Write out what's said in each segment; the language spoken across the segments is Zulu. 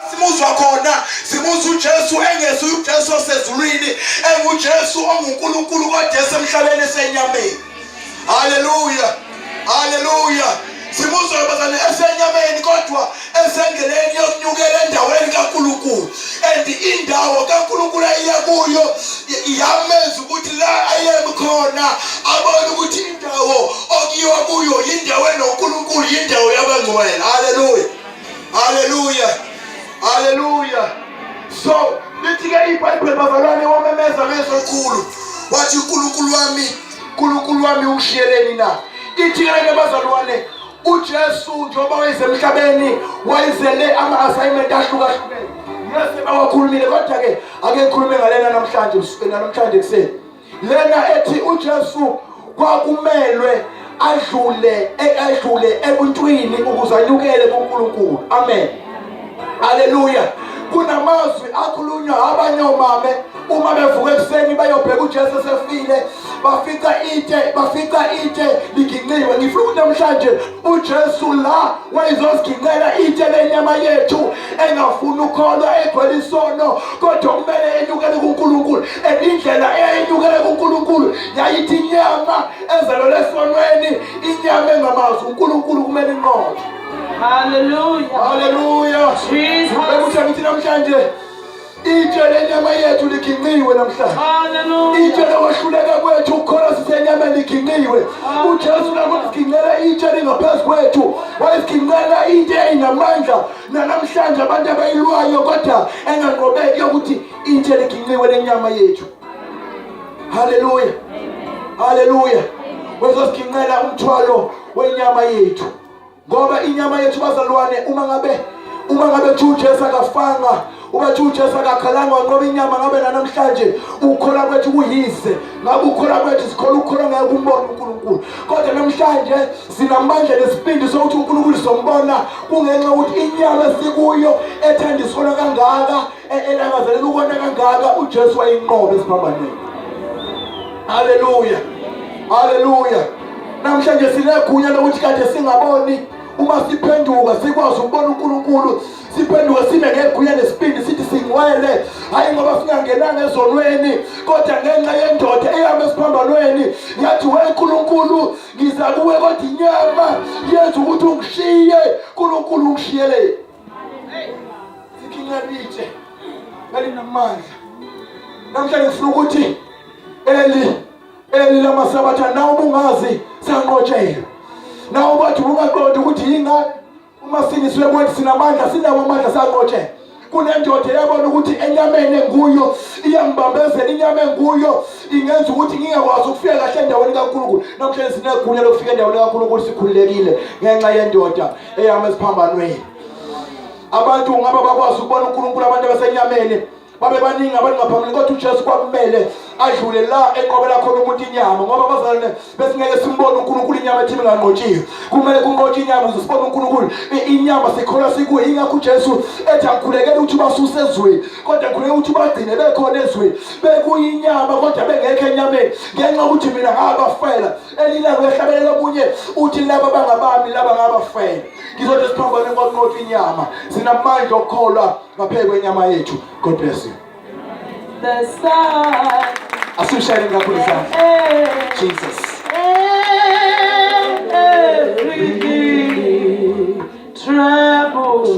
Simuzwa khona simuzwa uJesu engeze uJesu osezulwini enguJesu onguNkulunkulu kodwa esemhlabeni esenyameni. Haleluya, haleluya. Simuzwa bazane esenyameni kodwa esengeleni yokunyukela endaweni kaNkulunkulu. And indawo kaNkulunkulu ayiya kuyo iyamenza ukuthi la ayemi khona abone ukuthi indawo okuyiwa kuyo indawo enoNkulunkulu, indawo yabangcwele. Haleluya, haleluya, haleluya. So lithi ke iBhayibheli bazalwane wamemeza ngesokhulu wathi uNkulunkulu wami ungishiyeleni na. Ithi ke bazalwane uJesu njengoba wayesemhlabeni wayezele ama-assignment ahlukahlukene. Yese bawakhulumile kodwa ke ake ngikhulume ngalena namhlanje kuseni. Lena ethi uJesu kwakumelwe adlule ebuntwini ukuze anyukele kuNkulunkulu. Amen. Haleluya. Kunamazwi akhulunywa abanye omame uma bevuka ekuseni bayobheka uJesu esefile bafika itshe liginqiwe. Ngifuna ukuthi namhlanje uJesu la wayezosiginqela itshe lenyama yethu engafuni ukholwa egcwele isono kodwa kumele enyukele kuNkulunkulu. Indlela eyenyukele kuNkulunkulu yayithi inyama ezelwe esonweni, inyama engamazwi uNkulunkulu kumele inqobe. Hallelujah. Hallelujah. Jesus. Bekuthi namhlanje itshe lenyama yethu liginqiwe namhlanje. Hallelujah. Itshe lokwehluleka kwethu ukukholwa sisenyameni liginqiwe. uJesu nakosiginqela itshe lingaphezu kwethu wayesiginqela into enamandla namhlanje abantu abayilwayo kodwa enganqobeki ukuthi itshe liginqiwe lenyama yethu. Hallelujah. Hallelujah. Wezosiginqela umthwalo wenyama yethu. Ngoba inyama yethu bazalwane uma ngabe uJesu akafanga uJesu akakhalanga ngoba inyama ngabe namhlanje ukukhola kwethu kuyize ngabe ukukhola kwethu sikhola ukukhola ngayo kumbona uNkulunkulu. Kodwa namhlanje sinamandla nesibindi sokuthi uNkulunkulu sombona kungenxa ukuthi inyama esikuyo ethanda isona kangaka elangazelela ukona kangaka uJesu wayinqobe esiphambanweni. Haleluya, haleluya. Namhlanje sinegunya lokuthi kade singaboni uma siphenduka sikwazi ukubona uNkulunkulu, siphenduka sime ngegunya nesibindi sithi singcwele, hayi ngoba singangenanga ezonweni kodwa ngenxa yendoda eyame esiphambanweni yathi weNkulunkulu ngiza kuwe kodwa inyama yenza ukuthi ungishiye. uNkulunkulu ungishiyele sikingalitshe ngalinamandla. Namhlanje ngifuna ukuthi eli lamasabatha nawe ubungazi sanqotshelwe. Nawe bathi ungaqonda ukuthi yingani uma siniswe kwethu sinamandla sinawo amandla sanqotshelwe. Kunendoda yabona ukuthi enyameni enguyo iyangibambezela, inyama enguyo ingenza ukuthi ngingakwazi ukufika kahle endaweni kaNkulunkulu. Namhlanje sinegunya lokufika endaweni kaNkulunkulu sikhululekile ngenxa yendoda eyama esiphambanweni. Abantu ngaba bakwazi ukubona uNkulunkulu abantu abasenyameni babe baningi abantu ngaphambili kodwa uJesu kwakumele adlule la enqobela khona umuntu inyama ngoba bazalwane besingeke simbone uNkulunkulu inyama ethi inganqotshiwe. Kumele kunqotshwe inyama ukuze sibone uNkulunkulu inyama sikhola sikuyo. Ingakho uJesu ethi akukhulekele ukuthi basuse ezweni kodwa ngikhuleka ukuthi bagcine bekhona ezweni bekuyinyama kodwa bengekho enyameni ngenxa ukuthi mina ngabafela elilanga ehlabelelo omunye uthi laba bangabami laba ngabafela. Ngizothi siphambane ngokunqotshwa inyama sinamandla okukholwa ngaphezulu kwenyama yethu. God bless you. The sun. Asusharing kakhulu sana. Jesus. Everything trembles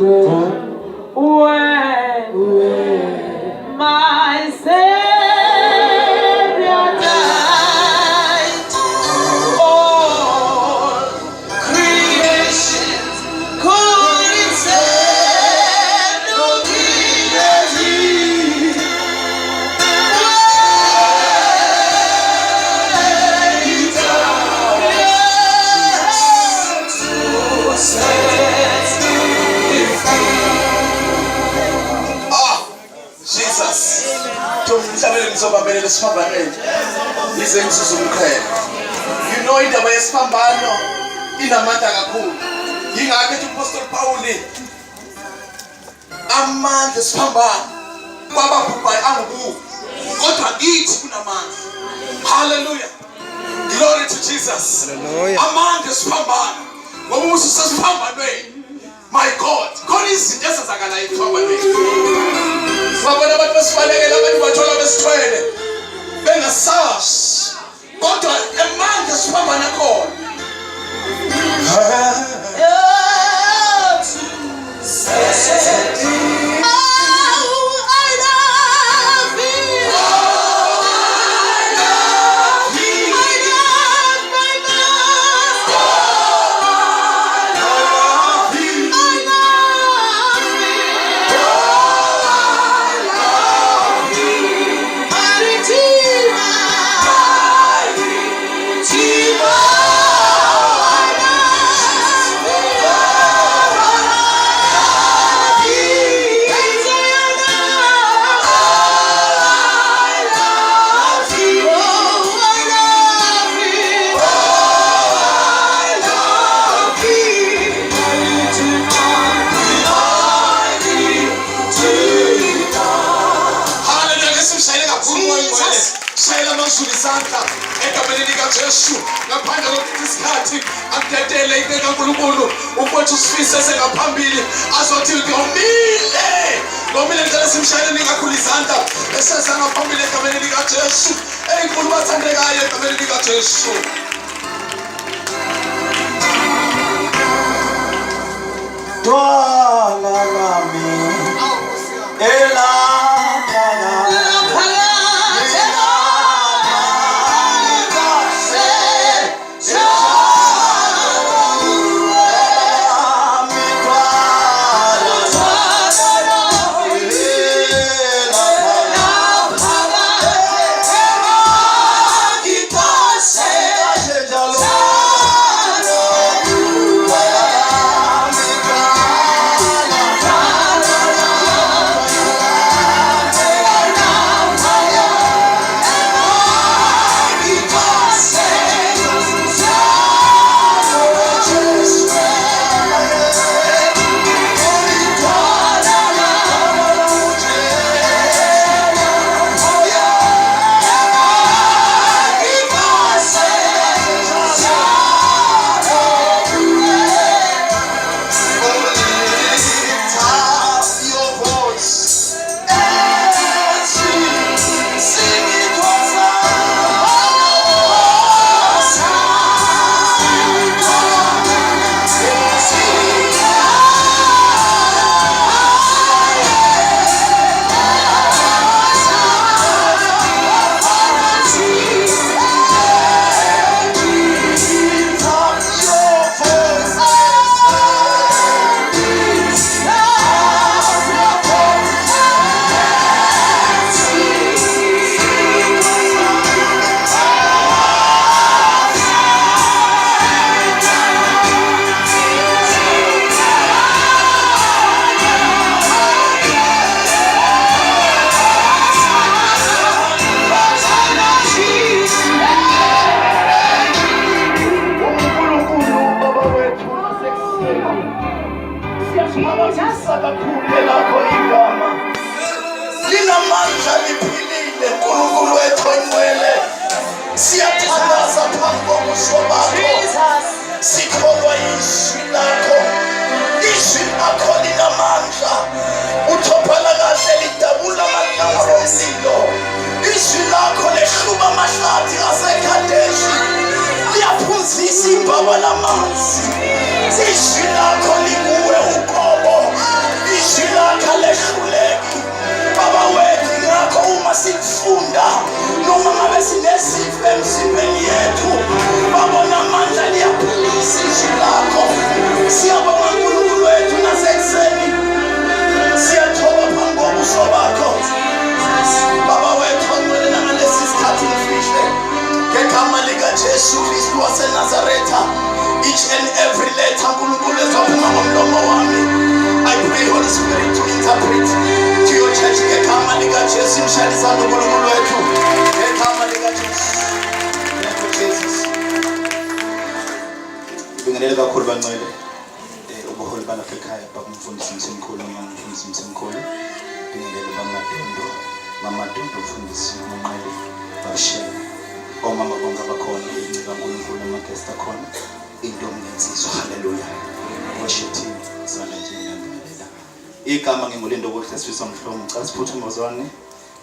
when my Savior died. All creation couldn't stand no dignity. You know indaba yesiphambano inamandla kakhulu. Yingakho ethi uPaul Paul amandla esiphambano kwababhubhayo angubu kodwa kithi kunamandla. Hallelujah. Glory to Jesus. Hallelujah. Amandla esiphambano ngoba usesiphambanweni My God, khona izinto ezenzakalayo ekuthobeni. Babona abantu besibalekela abantu bathola besithwele bengasazi. Kodwa amandla siphambana khona. Jesu ngaphandle kokuthi isikhathi akudedele ibeka uNkulunkulu ukuthi usifise sengaphambili azothi ngomile ngicela simshayeleni kakhulu izandla eseza ngaphambili egameni lika Jesu enkulu bathandekayo egameni lika Jesu. Dwala lami linamandla liphilile uNkulunkulu wethu oyingcwele siyathandaza phambi kobuso bakho sikholwa izwi lakho linamandla uthophala kahle lidabula amadlanga omlilo izwi lakho lehluma amahlathi aseKhadeshi liyaphunzisa imbaba lamanzi izwi lakho likuwe uqobo izwi lakho lehluleki Baba wethu ngakho uma sikufunda noma ngabe sinesifo emzimbeni yethu babona amandla liyaphilisa izwi lakho siyabonga uNkulunkulu wethu nasekuseni siyathoba phambi kobuso bakho Baba wethu ongcwele ngalesi sikhathi ngifihle ngegama likaJesu Kristu waseNazaretha each and every letter uNkulunkulu ezophuma ngomlomo wami I pray Holy Spirit to interpret to your church ngegama likaJesu imshayisana uNkulunkulu wethu ngegama likaJesu Jesus Bingelela kakhulu bancwele ubuholi balasekhaya bakumfundisi umsemkhulu ngumfundisi umsemkhulu bingelela bamadondo umfundisi uNqele bashiya omama bonke abakhona incika uNkulunkulu amagesta khona into ngensizwa haleluya worship team silent igama ngingulindo kuhle sifisa umhlomo ngicela siphuthume uzwane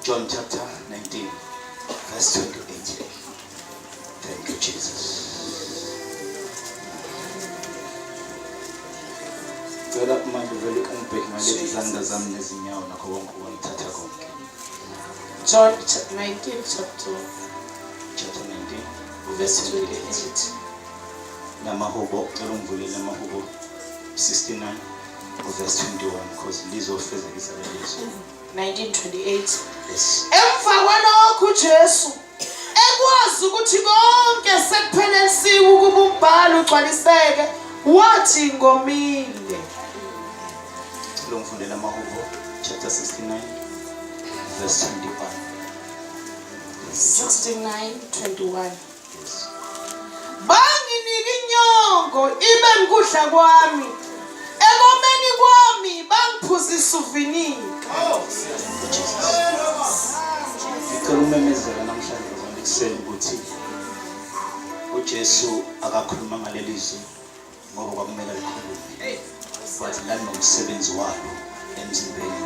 John chapter 19 verse 28. Thank you Jesus. Cela manje vele ungibheke ngale izandla zami nezinyawo nakho konke ungithatha konke. John 19 chapter 19 verse 28. Namahubo cela ungivulele amahubo 69 verse 21 because lizofezekisa lelizo. 19:28. Yes. Emva kwalokho Jesu ekwazi ukuthi konke sekuphelelisiwe ukuba umbhalo ugcwaliseke wathi ngomile. Lo ngifundela amahubo chapter 69 verse 69:21. Yes. Banginika inyongo ibe ngukudla kwami. Ekomeni kwami bangiphuzisa uvinika. Ngicela umemezela namhlanje ngikuseni ukuthi uJesu akakhuluma ngaleli lizwi ngoba kwakumele likhulume. But lana nomsebenzi walo emzimbeni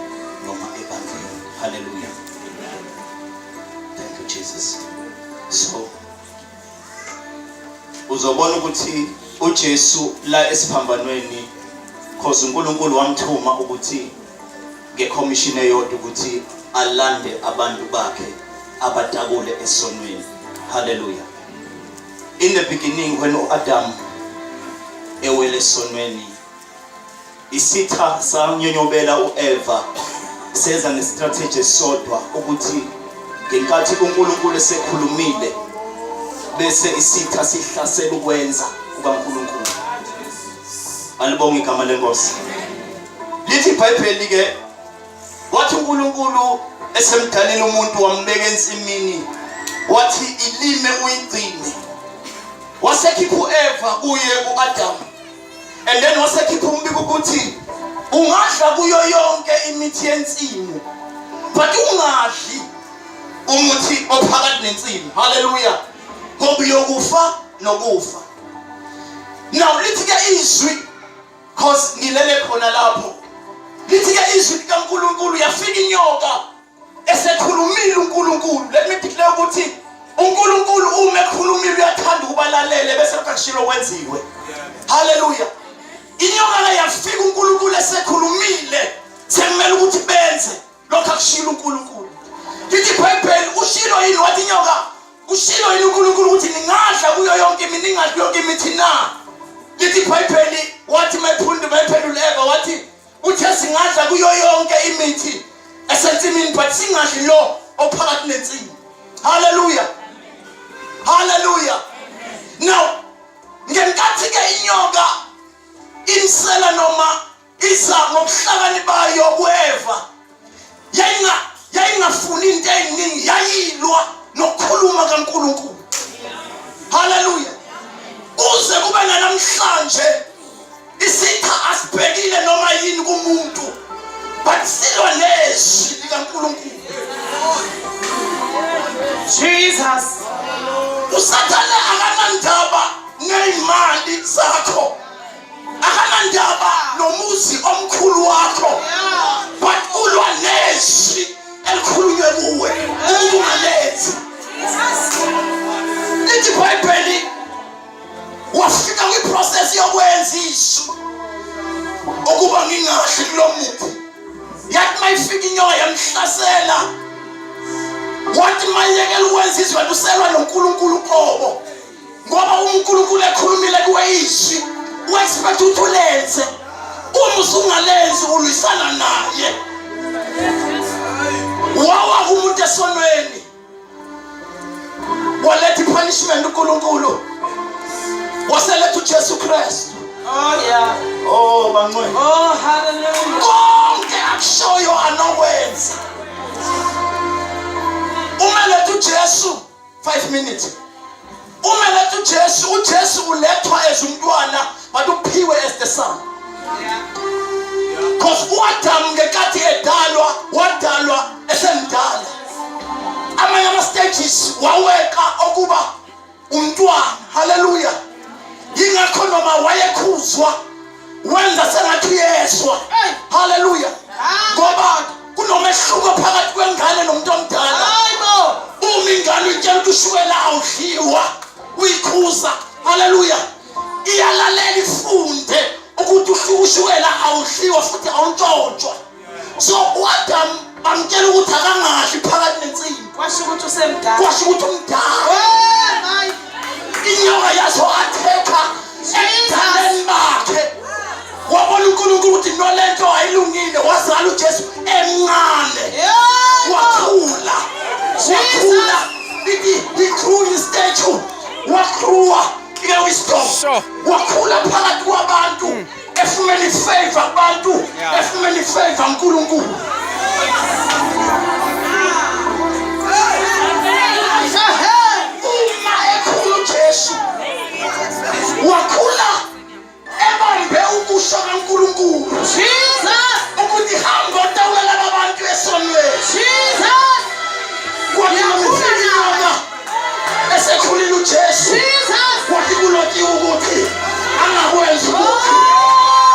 noma ebandleni. Hallelujah. Thank you Jesus. So uzobona ukuthi uJesu la esiphambanweni because uNkulunkulu wamthuma ukuthi ngekommission eyodwa ukuthi alande abantu bakhe abatakule esonweni. Hallelujah. In the beginning when uAdam ewele esonweni isitha samnyonyobela uEva seza nestrategy sodwa ukuthi ngenkathi uNkulunkulu esekhulumile bese isitha sihlasela ukwenza kukaNkulunkulu. Alibonga igama lenkosi. Lithi iBhayibheli ke wathi uNkulunkulu esemdalile umuntu wambeka ensimini wathi ilime uyigcine. Wasekhipha uEva kuye uAdam. And then wasekhipha umbiko ukuthi ungadla kuyo yonke imithi yensimu but ungadli umuthi ophakathi nensimu. Hallelujah. Ngoba uyokufa nokufa. Now lithi ke izwi because ngilele khona lapho. Lithi ke izwi likaNkulunkulu yafika inyoka esekhulumile uNkulunkulu. Let me declare ukuthi uNkulunkulu uma ekhulumile uyathanda ukubalalele bese kushilo kwenziwe. Hallelujah. Inyoka yafika uNkulunkulu esekhulumile sekumele ukuthi benze lokho akushilo uNkulunkulu. Lithi iBhayibheli ushilo yini wathi inyoka ushilo yini uNkulunkulu ukuthi ningadla kuyo yonke imithi ningadli yonke imithi na. Lithi iBhayibheli wathi mayiphendula Eva wathi uthi singadla kuyo yonke imithi esensimini but singadli lo ophakathi nensimu. Hallelujah. Hallelujah. Now ngenkathi ke inyoka insela noma isa ngokuhlakani bayo kuEva yayingafuni into eyiningi yayilwa nokukhuluma kaNkulunkulu. Hallelujah. Kuze kube namhlanje isitha asibhekile noma yini kumuntu but silwa nezwi likaNkulunkulu. Jesus. Usathane akanandaba neimali zakho. Akanandaba nomuzi omkhulu wakho. But ulwa nezwi elikhulunywe kuwe ungalenzi. Lithi iBhayibheli wafika kwiprocess yokwenza isu ukuba ngingahle kulomuntu. Yathi mayifika inyoka yamhlasela wathi mayekela ukwenza izwe luselwa noNkulunkulu qobo ngoba uNkulunkulu ekhulumile kuwe izwi uexpect ukuthi ulenze. Uma usungalenzi ulwisana naye. Wawa umuntu esonweni waletha punishment uNkulunkulu waseletha uJesu Kristu. Oh yeah. Oh bangcwele. Oh hallelujah. Konke akushoyo anokwenza. Umeletha uJesu 5 minutes. Umeletha uJesu, uJesu ulethwa as umntwana but uphiwe as the son. Because uAdam ngekathi edalwa wadalwa esemdala. Amanye ama stages waweka okuba umntwana. Hallelujah. Yingakho noma wayekhuzwa wenza sengathi yeswa. Hallelujah. Ngoba kunomehluko phakathi kwengane nomuntu omdala. Hayibo. Uma ingane uyitshela ukuthi ushukela awudliwa, uyikhuza. Haleluya. Iyalalela ifunde ukuthi ushukela awudliwa futhi awuntshontshwa. So uAdam bamtshela ukuthi akangadli phakathi nensimbi. Kwasho ukuthi usemdala. Kwasho ukuthi umdala. Hayi. Inyoka yazo atheka ekudaleni bakhe. Wabona uNkulunkulu ukuthi nolento ayilungile, wazala uJesu emncane. Wakhula. He grew in stature. Wakhula wisdom. Wakhula phakathi kwabantu. Efumene favor abantu. Efumene favor uNkulunkulu. Uma ekhula uJesu. Wakhula ebambe ubuso kaNkulunkulu. Ukuthi hamba utawulela abantu esonweni. Esekhulile uJesu. Kwathi kulotshiwe ukuthi angakwenzi ukuthi.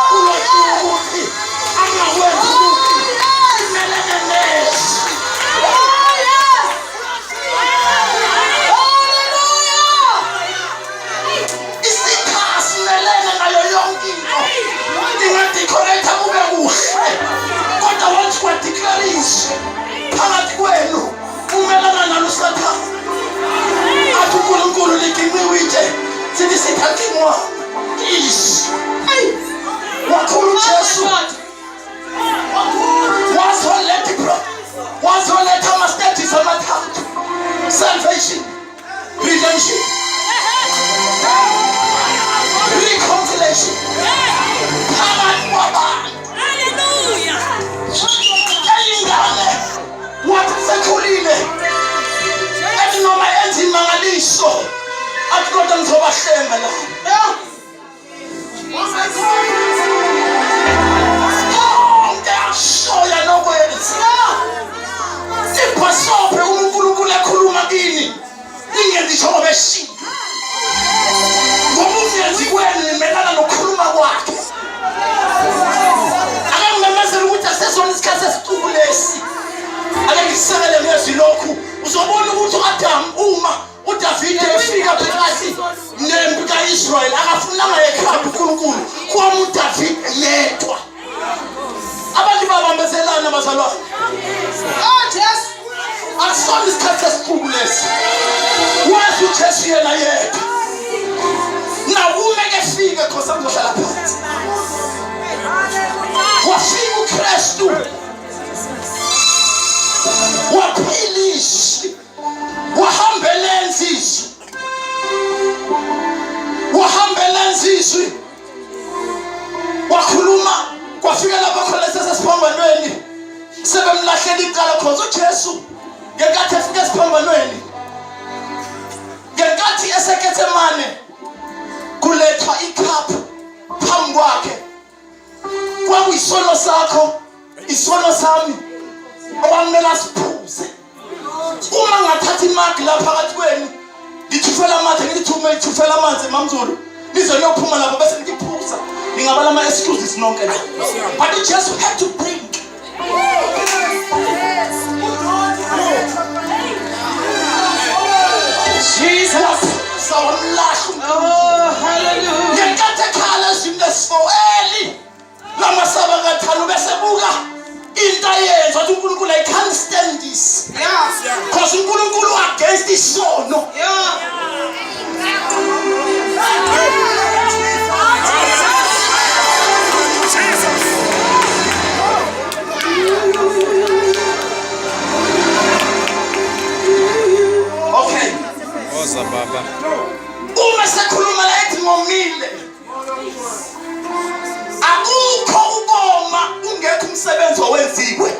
Kulotshiwe ukuthi angakwenzi ukuthi. Melene nesu. Isikhasi melene ngayo yonke into. Ingadeclareitha kube kuhle. Kodwa once kwadeclariswa phakathi kwenu umelana nalo Sathane. Athi uNkulunkulu liginqiwe itshe sithi sithathimwa. Yes. Wakhulu uJesu. Wazoletha ama-stages amathathu. Salvation, redemption, reconciliation. Phakathi kwabantu. Eyingane wathi sekhulile. Ethi noma enza imangaliso. Athi kodwa ngizobahlenga la. Ngiyashoya nokwenza. Ibhasophe uNkulunkulu ekhuluma kini. Ingenzi ngoba eshiya. Ngoba ungenzi kwenu nimelana nokukhuluma kwakhe. Akangimemezela ukuthi asesona isikhathi esicubu lesi. Ake ngisekele ngezwi lokhu. Uzobona ukuthi uAdam uma uDavide efika phakathi nempi kaIsrael akafunanga ekhaya uNkulunkulu. Kwama uDavide yedwa. Abantu babambezelana bazalwane. Jesu. Asona isikhathi esicubu lesi. Wathi uJesu yena yedwa. Nawume kefika khosa ngizohlala phansi. Wafika uKristu. Waphilisha. Wahambela insizwe. Wakhuluma kwafika lapho khona sesiphambanweni. Sebemlahlela icala khoza uJesu. Ngenkathi efika esiphambanweni. Ngenkathi eseKetsemane kulethwa icup phambi kwakhe. Kwakuyisono sakho, isono sami. Okwamela siphuze. Uma ngathatha imagi lapha phakathi kwenu, ngithufela amathe ngithume ngithufela amanzi mamzulu. Nizoyophuma lapha bese ngiphuza. Ningabala ama excuses nonke la. But Jesus had to bring. Jesus. Oh, hallelujah. Ngenkathi khala zimnesfoeli. Lama sabanga thalo bese buka. Into yenza ukuthi uNkulunkulu I can't stand this. Yeah. Because uNkulunkulu against isono. Yeah. Okay. Oza baba. Uma sekhuluma la ethi ngomile. Akukho ukoma ungekho umsebenzi owenziwe.